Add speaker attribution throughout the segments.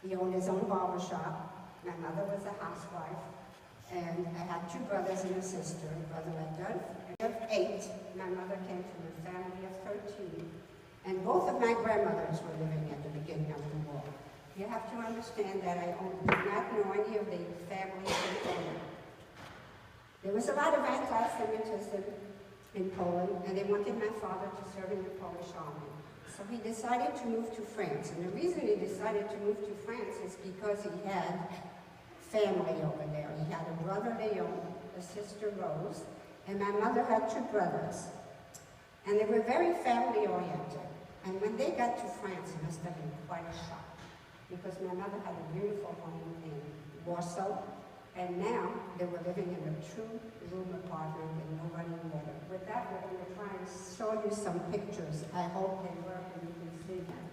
Speaker 1: He owned his own barber shop. My mother was a housewife. And I had two brothers and a sister, brother Adolphe. Of 8, my mother came from a family of 13. And both of my grandmothers were living at the beginning of the war. You have to understand that I did not know any of the families in Poland. There was a lot of anti-Semitism in Poland, and they wanted my father to serve in the Polish army. So he decided to move to France. And the reason he decided to move to France is because he had family over there. He had a brother, Leon, a sister, Rose, and my mother had 2 brothers. And they were very family-oriented. And when they got to France, it must have been quite a shock, because my mother had a beautiful home in Warsaw, and now they were living in a 2-room apartment with nobody in there. With that, we're going to try and show you some pictures. I hope they work and you can see them.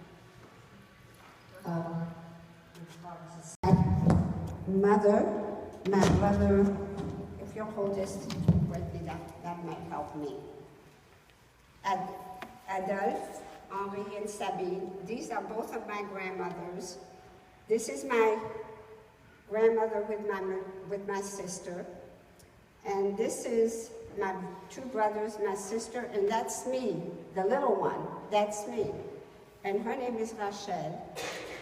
Speaker 1: My brother, if you'll hold this with me, that might help me. Adolphe, Henri, and Sabine, these are both of my grandmothers. This is my grandmother with my sister. And this is my 2 brothers, my sister, and that's me, the little one, that's me. And her name is Rachel.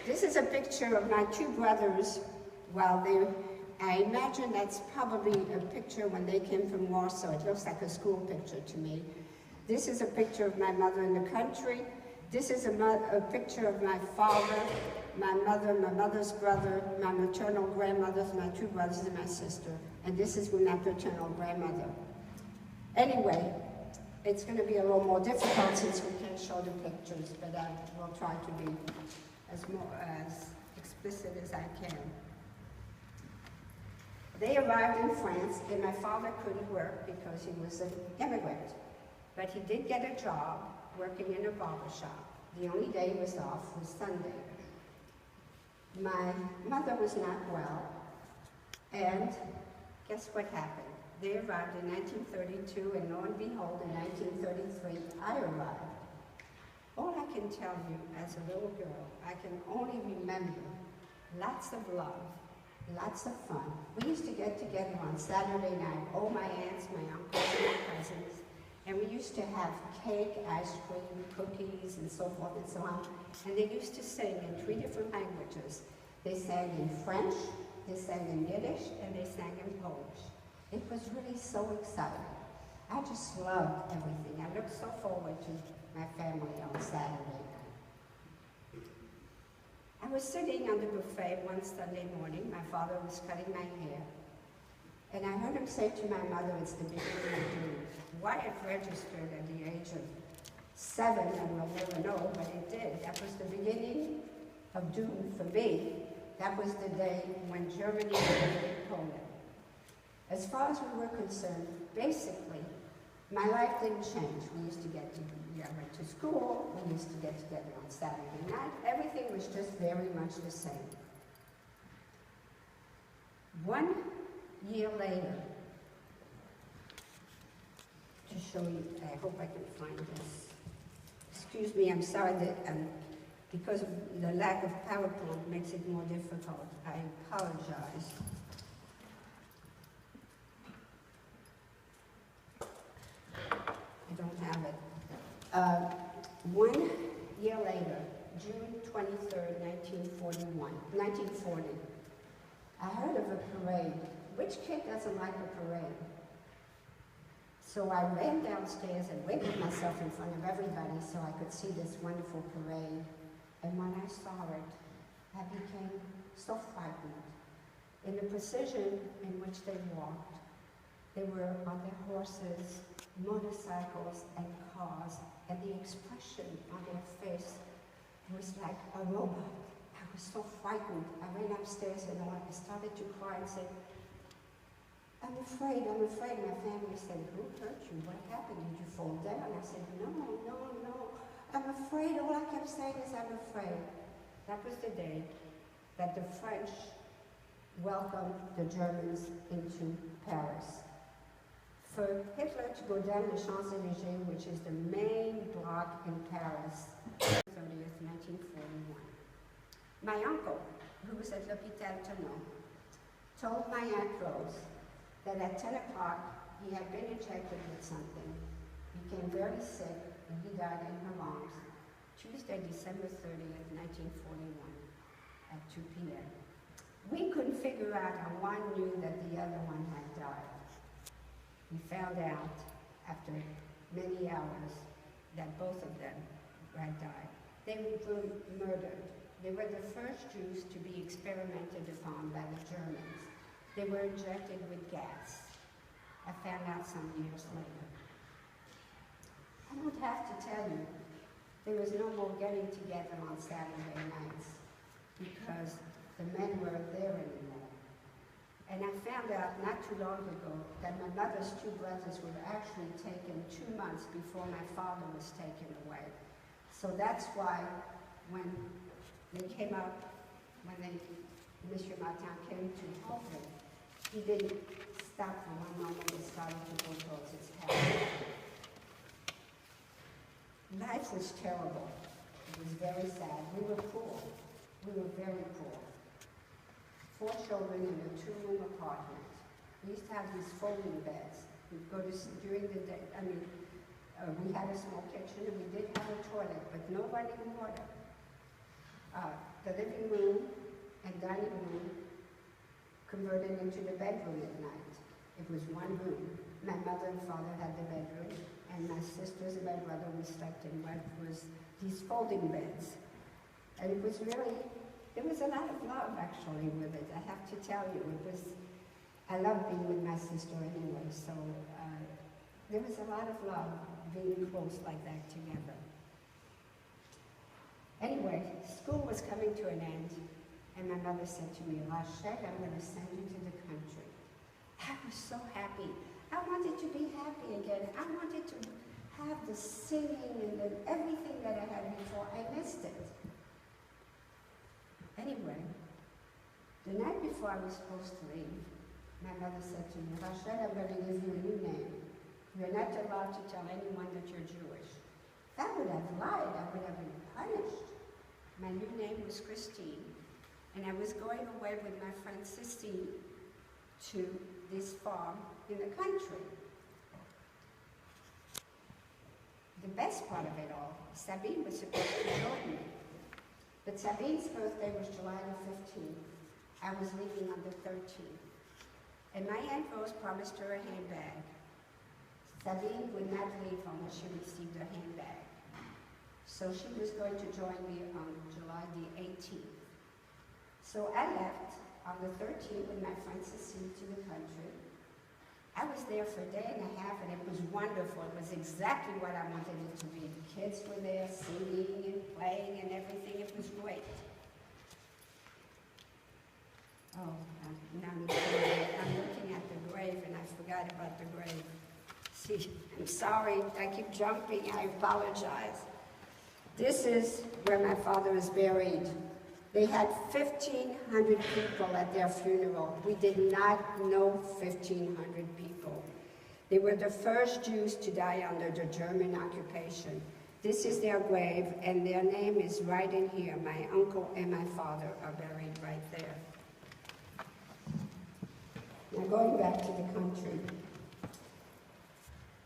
Speaker 1: This is a picture of my 2 brothers while I imagine that's probably a picture when they came from Warsaw. It looks like a school picture to me. This is a picture of my mother in the country. This is a picture of my father, my mother, my mother's brother, my maternal grandmothers, my 2 brothers and my sister. And this is with my paternal grandmother. Anyway, it's going to be a little more difficult since we can't show the pictures, but I will try to be as explicit as I can. They arrived in France, and my father couldn't work because he was an immigrant. But he did get a job working in a barber shop. The only day he was off was Sunday. My mother was not well, and guess what happened? They arrived in 1932, and lo and behold, in 1933, I arrived. All I can tell you as a little girl, I can only remember lots of love, lots of fun. We used to get together on Saturday night, all my aunts, my uncles, and my cousins, and we used to have cake, ice cream, cookies, and so forth and so on. And they used to sing in 3 different languages. They sang in French, they sang in Yiddish, and they sang in Polish. It was really so exciting. I just loved everything. I looked so forward to my family on Saturday night. I was sitting on the buffet one Sunday morning. My father was cutting my hair. And I heard him say to my mother, it's the beginning of June. Why it registered at the age of 7, and we'll never know, but it did. That was the beginning of June for me. That was the day when Germany invaded Poland. As far as we were concerned, basically, my life didn't change. We used to I went to school, we used to get together on Saturday night. Everything was just very much the same. 1 year later, to show you, I hope I can find this. Excuse me, I'm sorry that because of the lack of PowerPoint makes it more difficult. I apologize. I don't have it. 1 year later, June 23rd, 1940, I heard of a parade. Which kid doesn't like a parade? So I ran downstairs and waited myself in front of everybody so I could see this wonderful parade. And when I saw it, I became so frightened. In the precision in which they walked, they were on their horses, motorcycles, and cars, and the expression on their face was like a robot. I was so frightened. I ran upstairs and I started to cry and say, I'm afraid, I'm afraid. My family said, who hurt you? What happened? Did you fall down? I said, no, I'm afraid. All I kept saying is, I'm afraid. That was the day that the French welcomed the Germans into Paris. For Hitler to go down the Champs-Élysées, which is the main block in Paris, 30th, 1941. My uncle, who was at l'Hôpital Tonneau, told my Aunt Rose that at 10 o'clock he had been injected with something, became very sick, and he died in her arms Tuesday, December 30th, 1941, at 2 p.m. We couldn't figure out how one knew that the other one had died. We found out after many hours that both of them had died. They were murdered. They were the first Jews to be experimented upon by the Germans. They were injected with gas. I found out some years later. I don't have to tell you, there was no more getting together on Saturday nights because the men weren't there anymore. And I found out not too long ago that my mother's two brothers were actually taken 2 months before my father was taken away. So that's why when they came up, Monsieur Martin came to help him, he didn't stop for one moment and started to go towards his house. Life was terrible. It was very sad. We were poor. We were very poor. 4 children in a 2-room apartment. We used to have these folding beds. We'd go to during the day. We had a small kitchen and we did have a toilet, but no running water. The living room and dining room converted into the bedroom at night. It was one room. My mother and father had the bedroom, and my sisters and my brother, we slept in what was these folding beds. And it was really, there was a lot of love actually with it, I have to tell you. I loved being with my sister anyway, so there was a lot of love being close like that together. Anyway, school was coming to an end, and my mother said to me, Rachel, I'm going to send you to the country. I was so happy. I wanted to be happy again. I wanted to have the singing and everything that I had before. I missed it. Anyway, the night before I was supposed to leave, my mother said to me, Rachel, I'm going to give you a new name. You're not allowed to tell anyone that you're Jewish. If I would have lied, I would have been punished. My new name was Christine, and I was going away with my friend Sistine to this farm in the country. The best part of it all, Sabine was supposed to join me. But Sabine's birthday was July the 15th. I was leaving on the 13th. And my Aunt Rose promised her a handbag. Sabine would not leave unless she received a handbag. So she was going to join me on July the 18th. So I left on the 13th with my friend Cecile to the country. I was there for a day and a half, and it was wonderful. It was exactly what I wanted it to be. The kids were there singing and playing and everything. It was great. Oh, now I'm looking at the grave, and I forgot about the grave. See, I'm sorry. I keep jumping. I apologize. This is where my father is buried. They had 1,500 people at their funeral. We did not know 1,500 people. They were the first Jews to die under the German occupation. This is their grave, and their name is right in here. My uncle and my father are buried right there. Now going back to the country.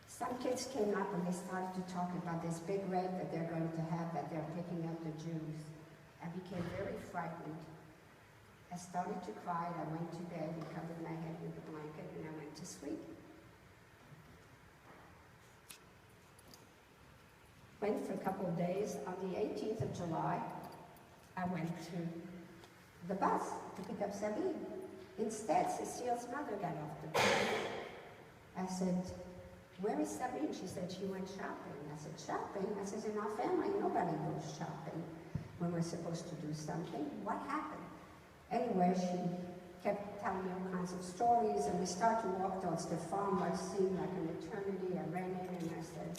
Speaker 1: Some kids came up and they started to talk about this big raid that they're going to have, that they're picking up the Jews. I became very frightened. I started to cry, and I went to bed and covered my head with a blanket, and I went to sleep. Went for a couple of days. On the 18th of July, I went to the bus to pick up Sabine. Instead, Cecile's mother got off the bus. I said, where is Sabine? She said she went shopping. I said, shopping? I said, in our family, nobody goes shopping when we're supposed to do something. What happened? Anyway, she kept telling me all kinds of stories, and we started to walk towards the farm, what seemed like an eternity. I ran in and I said,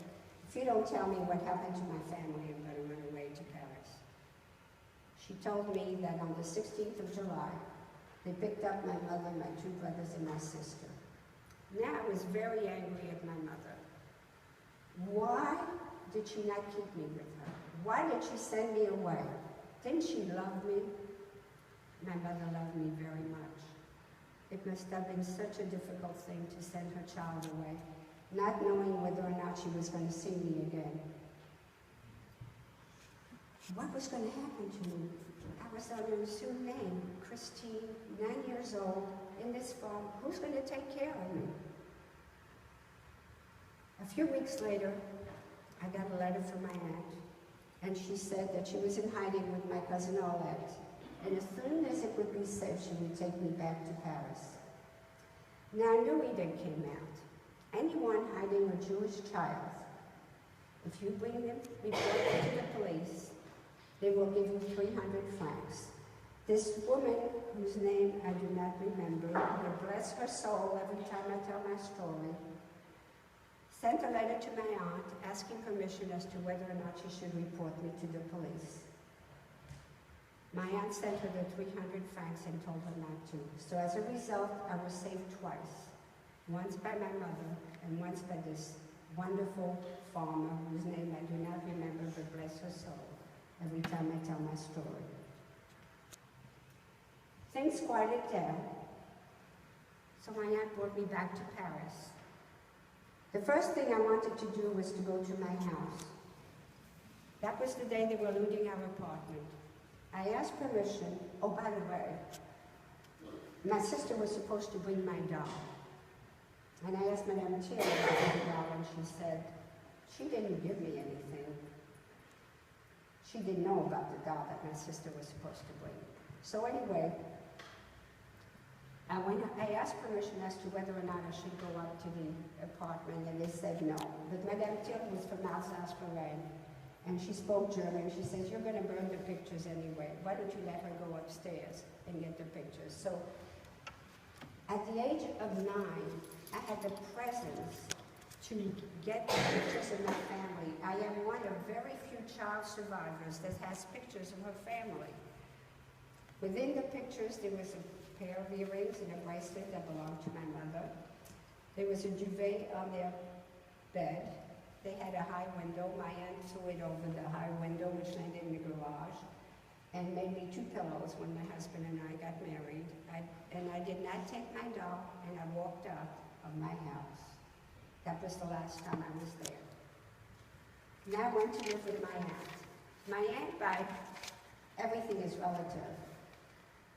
Speaker 1: if you don't tell me what happened to my family, I'm going to run away to Paris. She told me that on the 16th of July, they picked up my mother, my 2 brothers, and my sister. Now I was very angry at my mother. Why did she not keep me with her? Why did she send me away? Didn't she love me? My mother loved me very much. It must have been such a difficult thing to send her child away, not knowing whether or not she was going to see me again. What was going to happen to me? I was on an assumed name, Christine, 9 years old, in this farm. Who's going to take care of me? A few weeks later, I got a letter from my aunt, and she said that she was in hiding with my cousin Arlette, and as soon as it would be safe, she would take me back to Paris. Now, a new edict came out. Anyone hiding a Jewish child, if you bring them before to the police, they will give you 300 francs. This woman, whose name I do not remember, but bless her soul every time I tell my story, sent a letter to my aunt asking permission as to whether or not she should report me to the police. My aunt sent her the 300 francs and told her not to. So as a result, I was saved twice. Once by my mother and once by this wonderful farmer whose name I do not remember, but bless her soul every time I tell my story. Things quieted down, so my aunt brought me back to Paris. The first thing I wanted to do was to go to my house. That was the day they were looting our apartment. I asked permission. Oh, by the way, my sister was supposed to bring my doll. And I asked Madame Thiel about the doll, and she said, she didn't give me anything. She didn't know about the doll that my sister was supposed to bring. So anyway, I asked permission as to whether or not I should go up to the apartment, and they said no. But Madame Thiel was from Alsace-Lorraine, and she spoke German. She says, you're going to burn the pictures anyway. Why don't you let her go upstairs and get the pictures? So at the age of 9, I had the presence to get the pictures of my family. I am one of very few child survivors that has pictures of her family. Within the pictures, there was a pair of earrings and a bracelet that belonged to my mother. There was a duvet on their bed. They had a high window. My aunt threw it over the high window, which landed in the garage, and made me 2 pillows when my husband and I got married. I did not take my doll, and I walked out of my house. That was the last time I was there. Now I went to live with my aunt. My aunt, by everything is relative.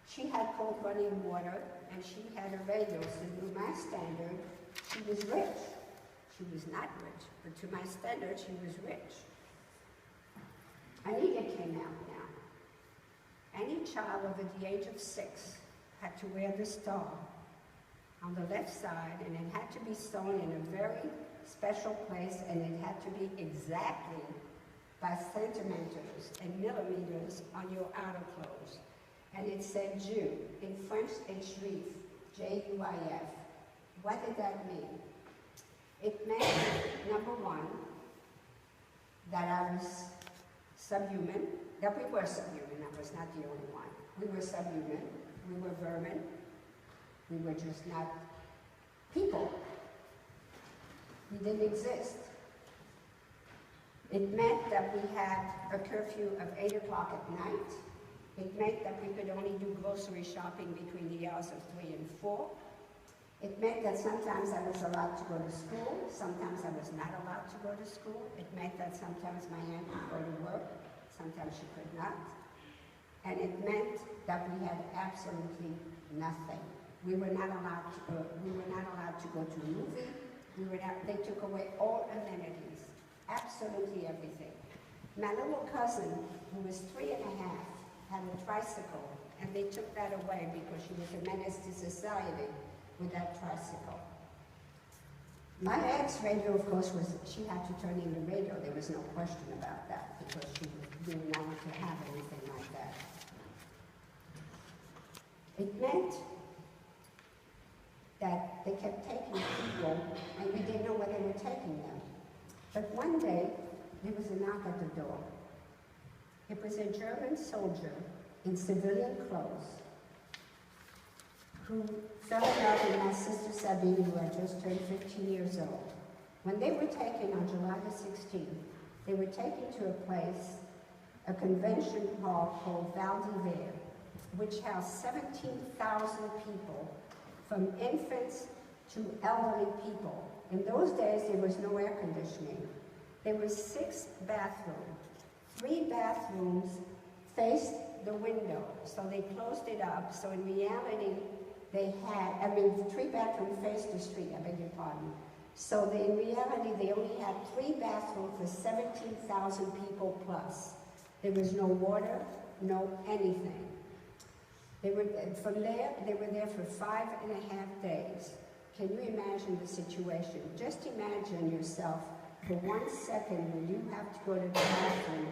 Speaker 1: She had cold running water, and she had a radio, so to my standard, she was rich. She was not rich, but to my standard, she was rich. Anita came out now. Any child over the age of 6 had to wear the star on the left side, and it had to be sewn in a very special place, and it had to be exactly by centimeters and millimeters on your outer clothes. And it said Jew, in French it's Juif, J-U-I-F. What did that mean? It meant, number 1, that I was subhuman, that we were subhuman, I was not the only one. We were subhuman, we were vermin, we were just not people. We didn't exist. It meant that we had a curfew of 8 o'clock at night. It meant that we could only do grocery shopping between the hours of 3 and 4. It meant that sometimes I was allowed to go to school, sometimes I was not allowed to go to school. It meant that sometimes my aunt could go to work, sometimes she could not. And it meant that we had absolutely nothing. We were not allowed to go, to a movie. They took away all amenities, absolutely everything. My little cousin, who was 3 and a half, had a tricycle, and they took that away because she was a menace to society with that tricycle. My aunt's radio, of course, she had to turn in the radio. There was no question about that because she didn't want to have anything like that. It meant that they kept taking people, and we didn't know where they were taking them. But one day, there was a knock at the door. It was a German soldier in civilian clothes who fell in love with my sister Sabine, who had just turned 15 years old. When they were taken on July the 16th, they were taken to a place, a convention hall called Val d'Hiver. which housed 17,000 people, from infants to elderly people. In those days, there was no air conditioning. There were 6 bathrooms. 3 bathrooms faced the window, so they closed it up. So in reality, they had, 3 bathrooms faced the street, I beg your pardon. So in reality, they only had 3 bathrooms for 17,000 people plus. There was no water, no anything. From there, they were there for 5.5 days. Can you imagine the situation? Just imagine yourself for 1 second when you have to go to the bathroom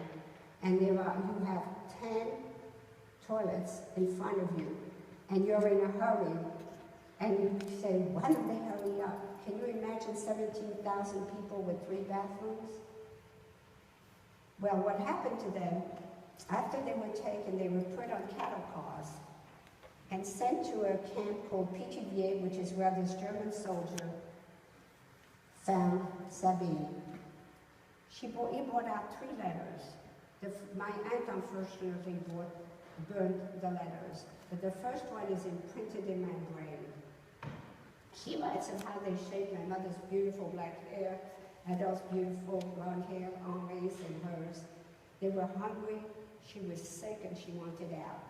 Speaker 1: and you have 10 toilets in front of you and you're in a hurry and you say, why don't they hurry up? Can you imagine 17,000 people with 3 bathrooms? Well, what happened to them, after they were taken, they were put on cattle cars and sent to a camp called Pinckneyville, which is where this German soldier found Sabine. He brought out 3 letters. My aunt, unfortunately, burned the letters, but the first one is imprinted in my brain. She writes of how they shaped my mother's beautiful black hair, Adolphe's beautiful blonde hair, Henri's and hers. They were hungry, she was sick, and she wanted out.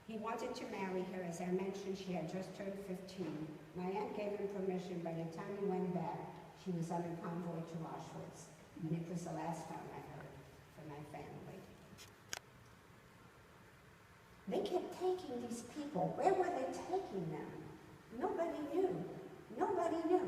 Speaker 1: He wanted to marry her. As I mentioned, she had just turned 15. My aunt gave him permission. By the time he went back, she was on a convoy to Auschwitz. And it was the last time I heard from my family. They kept taking these people. Where were they taking them? Nobody knew. Nobody knew.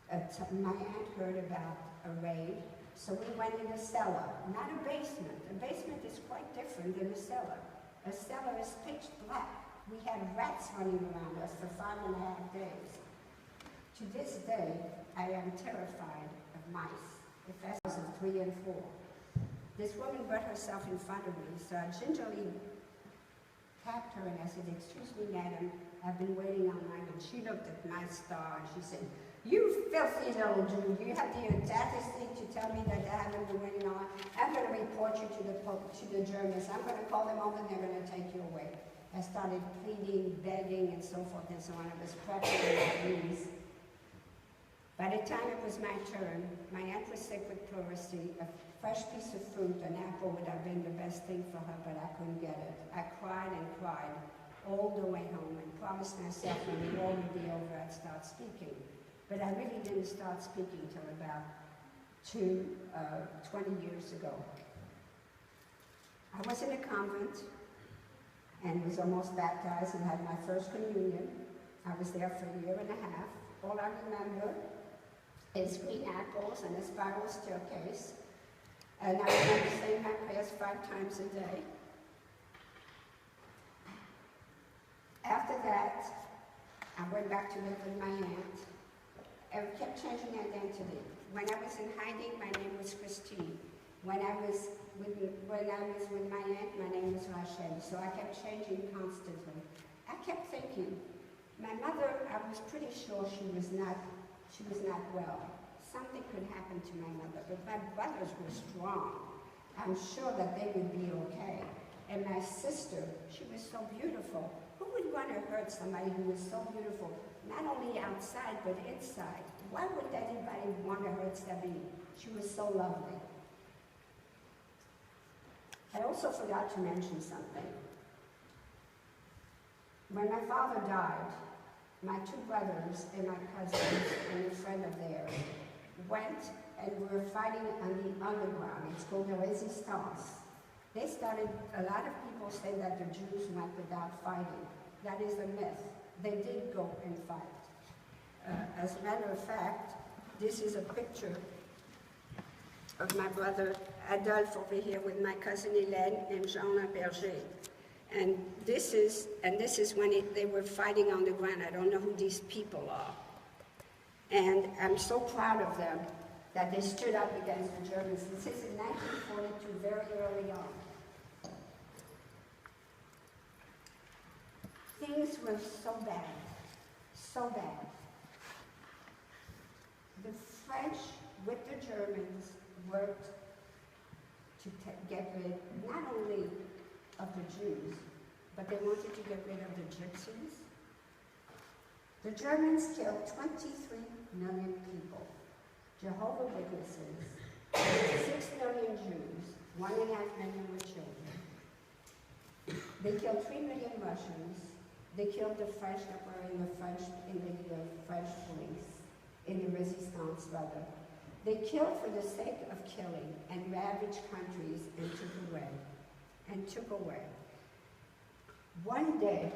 Speaker 1: My aunt heard about a raid, so we went in a cellar, not a basement. A basement is quite different than a cellar. A cellar is pitch black. We had rats running around us for 5.5 days. To this day, I am terrified of mice, infested of 3 and 4. This woman brought herself in front of me, so I gingerly tapped her and I said, excuse me, madam, I've been waiting online. And she looked at my star and she said, you filthy little Jew, you have the audacity to tell me that I haven't been waiting on. I'm going to report you to the Germans. I'm going to call them over and they're going to take you away. I started pleading, begging, and so forth and so on. I was practicing my knees. By the time it was my turn, my aunt was sick with pleurisy. A fresh piece of fruit, an apple, would have been the best thing for her, but I couldn't get it. I cried and cried all the way home and promised myself when the war would be over, I'd start speaking. But I really didn't start speaking till about 20 years ago. I was in a convent and was almost baptized and had my first communion. I was there for 1.5 years. All I remember is green apples and a spiral staircase. And I remember saying my prayers 5 times a day. After that, I went back to live with my aunt. I kept changing identity. When I was in hiding, my name was Christine. When I was with my aunt, my name was Rachel. So I kept changing constantly. I kept thinking, my mother, I was pretty sure she was not well. Something could happen to my mother, but my brothers were strong. I'm sure that they would be okay. And my sister, she was so beautiful. Who would want to hurt somebody who was so beautiful? Not only outside, but inside. Why would anybody want to hurt Sabine? She was so lovely. I also forgot to mention something. When my father died, my 2 brothers and my cousins and a friend of theirs went and were fighting on the underground. It's called the Resistance. They started, a lot of people say that the Jews went without fighting. That is a myth. They did go and fight. As a matter of fact, this is a picture of my brother Adolphe over here with my cousin Hélène and Jean Berger. And this is when they were fighting on the ground. I don't know who these people are. And I'm so proud of them that they stood up against the Germans. This is in 1942, very early on. Things were so bad, so bad. The French, with the Germans, worked to get rid not only of the Jews, but they wanted to get rid of the gypsies. The Germans killed 23 million people, Jehovah's Witnesses, 6 million Jews, 1.5 million were children. They killed 3 million Russians. They killed the French that were in the French police, in the resistance rather. They killed for the sake of killing and ravaged countries and took away. One day,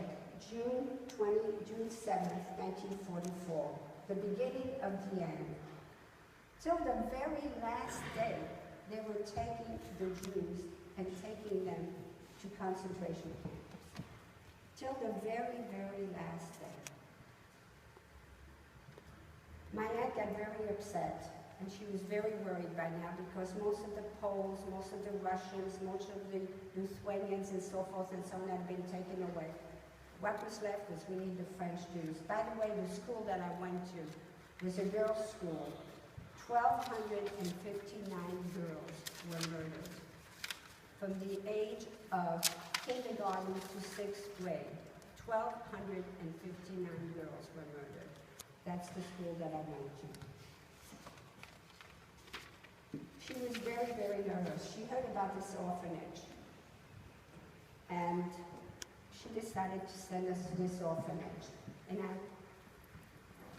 Speaker 1: June 7th, 1944, the beginning of the end. Till the very last day, they were taking the Jews and taking them to concentration camps. Till the very, very last day. My aunt got very upset, and she was very worried by now because most of the Poles, most of the Russians, most of the Lithuanians and so forth and so on had been taken away. What was left was we need the French Jews. By the way, the school that I went to was a girls' school. 1,259 girls were murdered. From the age of kindergarten to 6th grade, 1,259 girls were murdered. That's the school that I went to. She was very, very nervous. She heard about this orphanage. And she decided to send us to this orphanage. And I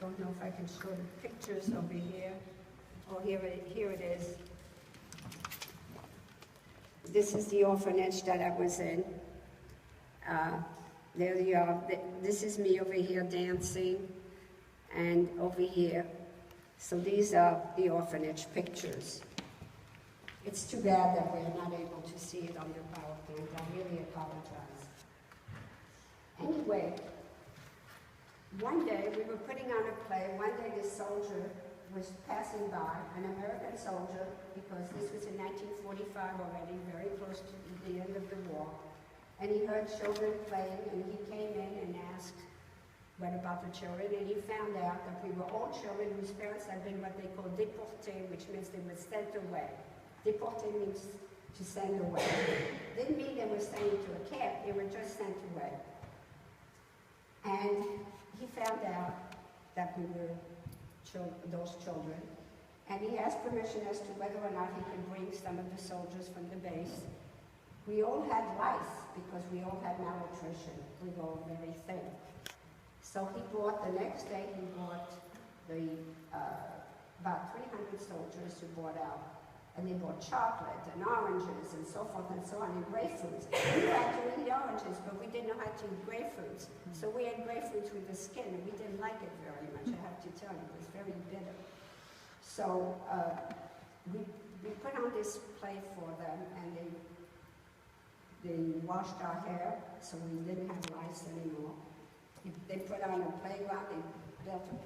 Speaker 1: don't know if I can show the pictures over here. Oh, here it is. This is the orphanage that I was in. There you are. This is me over here dancing, and over here. So these are the orphanage pictures. It's too bad that we're not able to see it on the PowerPoint. I really apologize. Anyway, one day we were putting on a play. One day this soldier was passing by, an American soldier, because this was in 1945 already, very close to the end of the war. And he heard children playing, and he came in and asked, what about the children? And he found out that we were all children whose parents had been what they call déportés, which means they were sent away. Déporté means to send away. Didn't mean they were sent into a camp, they were just sent away. And he found out that we were those children, and he asked permission as to whether or not he could bring some of the soldiers from the base. We all had lice because we all had malnutrition. We were all very thin. So he brought, the next day he brought about 300 soldiers who brought out, and they brought chocolate and oranges and so forth and so on, and grapefruits. We had to eat oranges, but we didn't know how to eat grapefruits. So we had grapefruits with the skin, and we didn't like it very much, I have to tell you. It was very bitter. So we put on this play for them, and they washed our hair, so we didn't have lice anymore. They put on a playground, they built a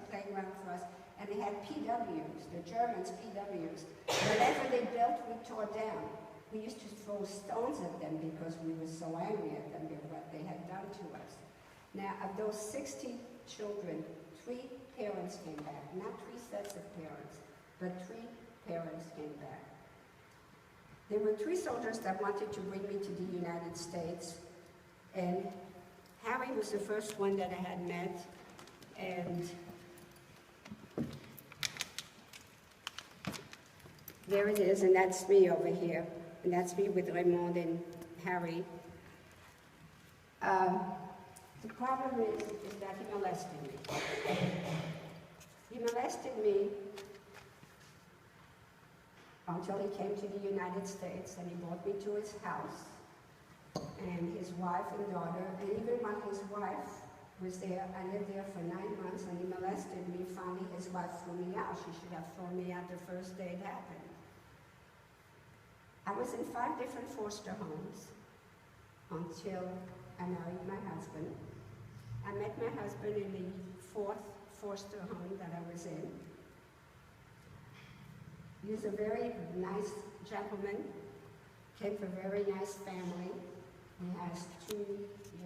Speaker 1: playground for us, and they had PWs, the Germans PWs. Whatever they built, we tore down. We used to throw stones at them because we were so angry at them for what they had done to us. Now, of those 60 children, 3 parents came back. Not 3 sets of parents, but 3 parents came back. There were 3 soldiers that wanted to bring me to the United States, and Harry was the first one that I had met, and there it is, and that's me over here, and that's me with Raymond and Harry. The problem is that he molested me. He molested me until he came to the United States, and he brought me to his house, and his wife and daughter, and even when his wife was there, I lived there for 9 months, and he molested me. Finally, his wife threw me out. She should have thrown me out the first day it happened. I was in 5 different foster homes until I married my husband. I met my husband in the 4th foster home that I was in. He was a very nice gentleman, came from a very nice family. He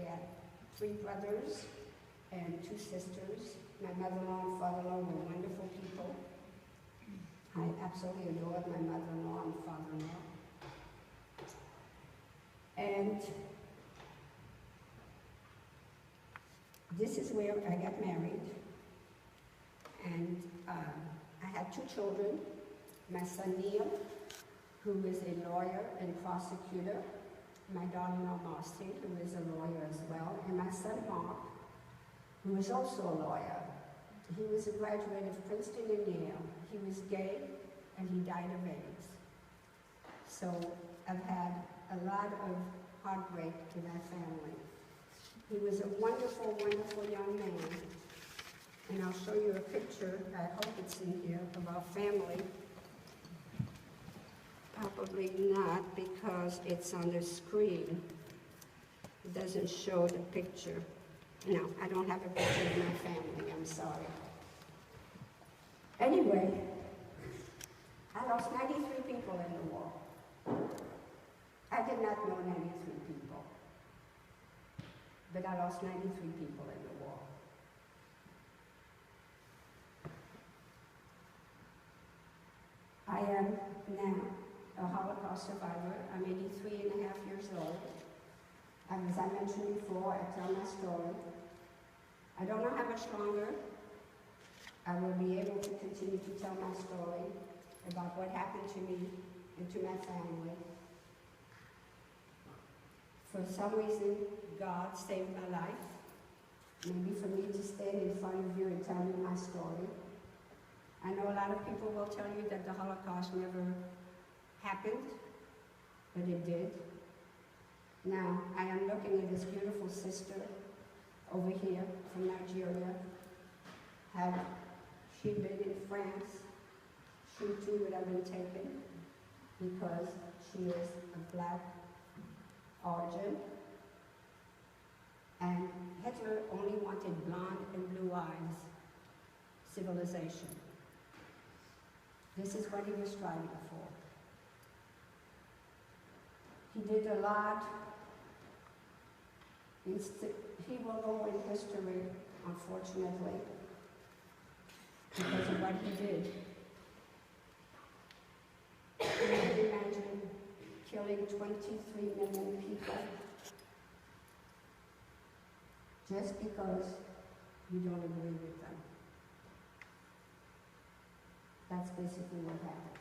Speaker 1: had 3 brothers and 2 sisters. My mother-in-law and father-in-law were wonderful people. I absolutely adored my mother-in-law and father-in-law. And This is where I got married, and I had 2 children. My son Neil, who is a lawyer and prosecutor, my daughter-in-law Marcy, who is a lawyer as well, and my son Mark, who is also a lawyer. He was a graduate of Princeton and Yale. He was gay, and he died of AIDS. So I've had a lot of heartbreak in my family. He was a wonderful, wonderful young man. And I'll show you a picture, I hope it's in here, of our family. Probably not, because it's on the screen. It doesn't show the picture. No, I don't have a picture of my family, I'm sorry. Anyway, I lost 93 people in the war. I did not know 93 people, but I lost 93 people in the war. I am now a Holocaust survivor. I'm 83 and a half years old. And as I mentioned before, I tell my story. I don't know how much longer I will be able to continue to tell my story about what happened to me and to my family. For some reason, God saved my life. Maybe for me to stand in front of you and tell you my story. I know a lot of people will tell you that the Holocaust never happened, but it did. Now, I am looking at this beautiful sister over here from Nigeria. Had she been in France, she too would have been taken because she is a black origin. And Hitler only wanted blonde and blue eyes civilization. This is what he was striving for. He did a lot. He will go in history, unfortunately, because of what he did. You can imagine killing 23 million people just because you don't agree with them. That's basically what happened.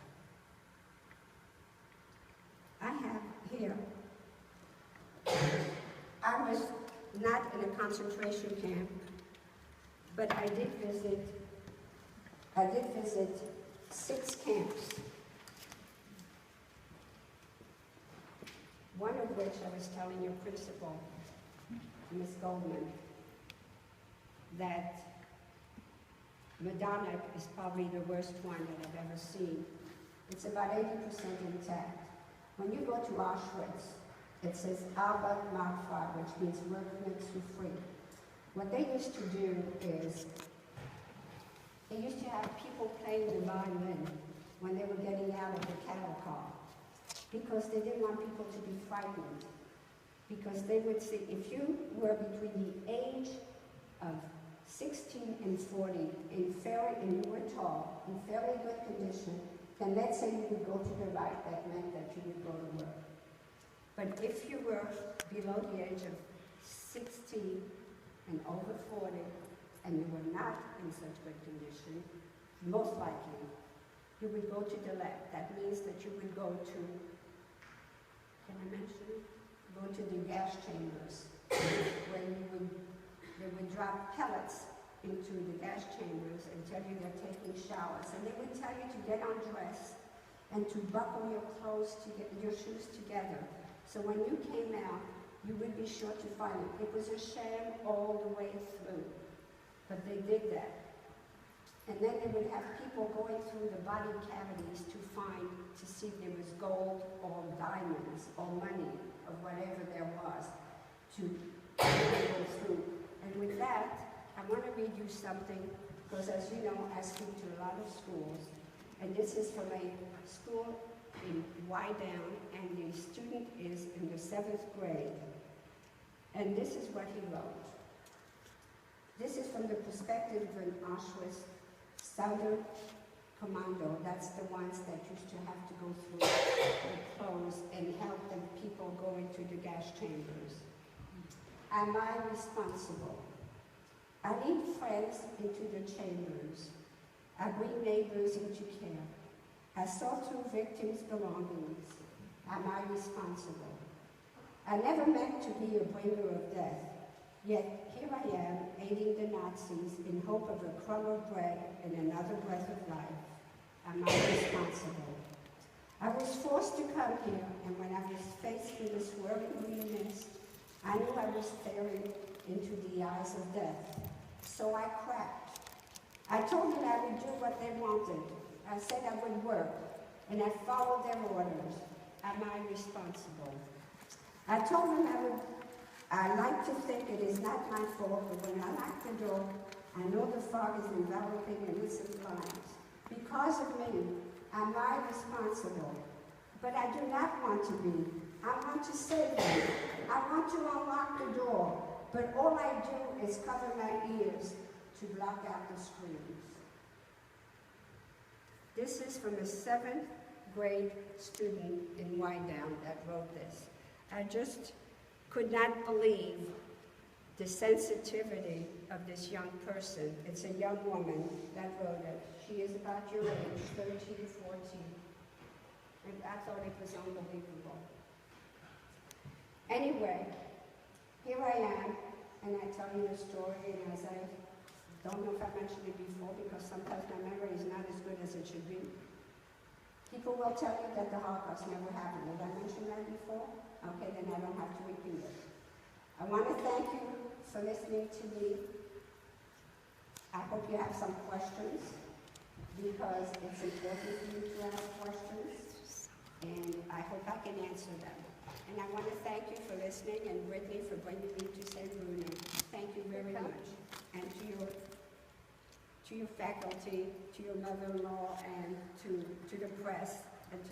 Speaker 1: I have here, I was not in a concentration camp, but I did visit 6 camps. One of which I was telling your principal, Ms. Goldman, that Madonna is probably the worst one that I've ever seen. It's about 80% intact. When you go to Auschwitz, it says Aber Machtfrei, which means work makes you free. What they used to do is, they used to have people playing the violin when they were getting out of the cattle car, because they didn't want people to be frightened. Because they would say, if you were between the age of 16 and 40, and you were tall, in fairly good condition, then let's say you would go to the right, that meant that you would go to work. But if you were below the age of 16 and over 40, and you were not in such good condition, most likely, you would go to the left. That means that you would go to, can I mention it? Go to the gas chambers, where they would drop pellets into the gas chambers and tell you they're taking showers. And they would tell you to get undressed and to buckle your clothes, your shoes together. So when you came out, you would be sure to find it. It was a sham all the way through, but they did that. And then they would have people going through the body cavities to see if there was gold or diamonds or money or whatever there was to go through. And with that, I want to read you something, because as you know, I speak to a lot of schools, and this is from a school in Wydown, and the student is in the 7th grade. And this is what he wrote. This is from the perspective of an Auschwitz Southern Commando. That's the ones that used to have to go through the clothes and help the people go into the gas chambers. Am I responsible I lead friends into the chambers. I bring neighbors into care. I sort through victims' belongings. Am I responsible? I never meant to be a bringer of death, yet here I am aiding the Nazis in hope of a crumb of bread and another breath of life. Am I responsible? I was forced to come here, and when I was faced with this whirling green mist, I knew I was staring into the eyes of death. So I cracked. I told them I would do what they wanted. I said I would work, and I followed their orders. Am I responsible? I told them I like to think it is not my fault, but when I lock the door, I know the fog is enveloping innocent lives. Because of me, am I responsible? But I do not want to be. I want to save them. I want to unlock the door, but all I do is cover my ears to block out the screams. This is from a 7th grade student in Wyandotte that wrote this. I just could not believe the sensitivity of this young person. It's a young woman that wrote it. She is about your age, 13, 14. And I thought it was unbelievable. Anyway, here I am, and I tell you the story, and as I don't know if I mentioned it before, because sometimes my memory is not as good as it should be. People will tell you that the Holocaust never happened. Did I mention that before? Okay, then I don't have to repeat it. I want to thank you for listening to me. I hope you have some questions, because it's important for you to ask questions, and I hope I can answer them. And I want to thank you for listening, and Brittany for bringing me to St. Bruno. Thank you very much. And to your faculty, to your mother-in-law, and to the press, and to